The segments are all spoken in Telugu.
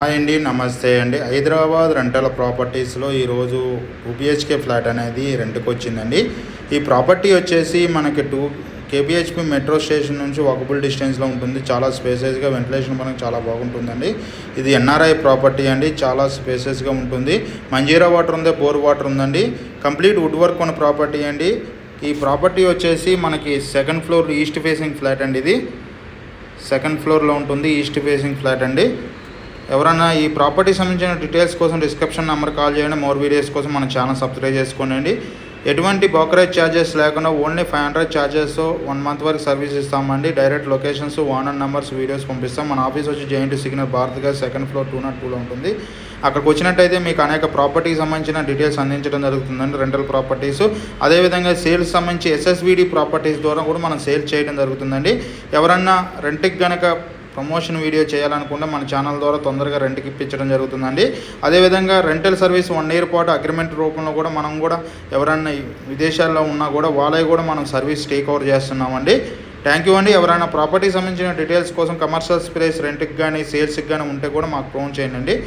హాయ్ అండి, నమస్తే అండి. హైదరాబాద్ రెంటల్ ప్రాపర్టీస్లో ఈరోజు 2 BHK ఫ్లాట్ అనేది రెంట్కి వచ్చిందండి. ఈ ప్రాపర్టీ వచ్చేసి మనకి 2 KPHP మెట్రో స్టేషన్ నుంచి వాకబుల్ డిస్టెన్స్లో ఉంటుంది. చాలా స్పేసెస్గా, వెంటిలేషన్ మనకు చాలా బాగుంటుందండి. ఇది NRI ప్రాపర్టీ అండి. చాలా స్పేసెస్గా ఉంటుంది. మంజీరా వాటర్ ఉంది, బోర్ వాటర్ ఉందండి. కంప్లీట్ వుడ్ వర్క్ ఉన్న ప్రాపర్టీ అండి. ఈ ప్రాపర్టీ వచ్చేసి మనకి 2nd floor east facing flat అండి. ఇది 2nd ఫ్లోర్లో ఉంటుంది, ఈస్ట్ ఫేసింగ్ ఫ్లాట్ అండి. ఎవరైనా ఈ ప్రాపర్టీ సంబంధించిన డీటెయిల్స్ కోసం డిస్క్రిప్షన్ నెంబర్ కాల్ చేయండి. మోర్ వీడియోస్ కోసం మన ఛానల్ సబ్స్క్రైబ్ చేసుకోండి. ఎటువంటి బ్రోకరేజ్ ఛార్జెస్ లేకుండా ఓన్లీ 500 ఛార్జెస్ 1 మంత్ వరకు సర్వీస్ ఇస్తామండి. Direct locations, owner numbers, videos పంపిస్తాం. మన ఆఫీస్ వచ్చి జేఎన్టీ సిగ్నల్ భారత్ గారి 2nd ఫ్లోర్ 202లో ఉంటుంది. అక్కడికి వచ్చినట్టయితే మీకు అనేక ప్రాపర్టీకి సంబంధించిన డీటెయిల్స్ అందించడం జరుగుతుందండి. రెంటల్ ప్రాపర్టీస్, అదేవిధంగా సేల్స్ సంబంధించి SSVD ప్రాపర్టీస్ ద్వారా కూడా మనం సేల్ చేయడం జరుగుతుందండి. ఎవరన్నా రెంట్కి కనుక ప్రమోషన్ వీడియో చేయాలనుకుంటే మన ఛానల్ ద్వారా తొందరగా రెంట్కి ఇప్పించడం జరుగుతుందండి. అదేవిధంగా రెంటల్ సర్వీస్ 1 ఇయర్ పాటు అగ్రిమెంట్ రూపంలో కూడా మనం కూడా ఎవరైనా విదేశాల్లో ఉన్నా కూడా వాళ్ళవి కూడా మనం సర్వీస్ టేక్ ఓవర్ చేస్తున్నామండి. థ్యాంక్ యూ అండి. ఎవరైనా ప్రాపర్టీ సంబంధించిన డీటెయిల్స్ కోసం కమర్షియల్ స్పేస్ రెంట్కి కానీ సేల్స్కి కానీ ఉంటే కూడా మాకు ఫోన్ చేయండి.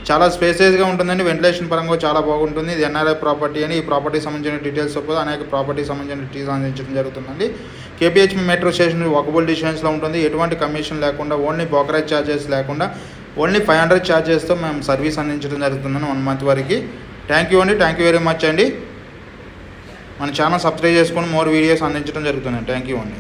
చాలా స్పేసెస్గా ఉంటుందండి. వెంటిలేషన్ పరంగా చాలా బాగుంటుంది. ఇది NRI ప్రాపర్టీ అని. ఈ ప్రాపర్టీ సంబంధించిన డీటెయిల్స్ అనేక ప్రాపర్టీ సంబంధించిన డీటెయిల్స్ అందించడం జరుగుతుందండి. KPHP మెట్రో స్టేషన్ వాకబుల్ డిస్టెన్స్లో ఉంటుంది. ఎటువంటి కమిషన్ లేకుండా, ఓన్లీ బ్రోకరేజ్ ఛార్జెస్ లేకుండా, ఓన్లీ 500 ఛార్జెస్తో మేము సర్వీస్ అందించడం జరుగుతుందని 1 మంత్ వరకు. థ్యాంక్ యూ అండి. థ్యాంక్ యూ వెరీ మచ్ అండి. మన ఛానల్ సబ్స్క్రైబ్ చేసుకొని మోర్ వీడియోస్ అందించడం జరుగుతుంది. థ్యాంక్ యూ అండి.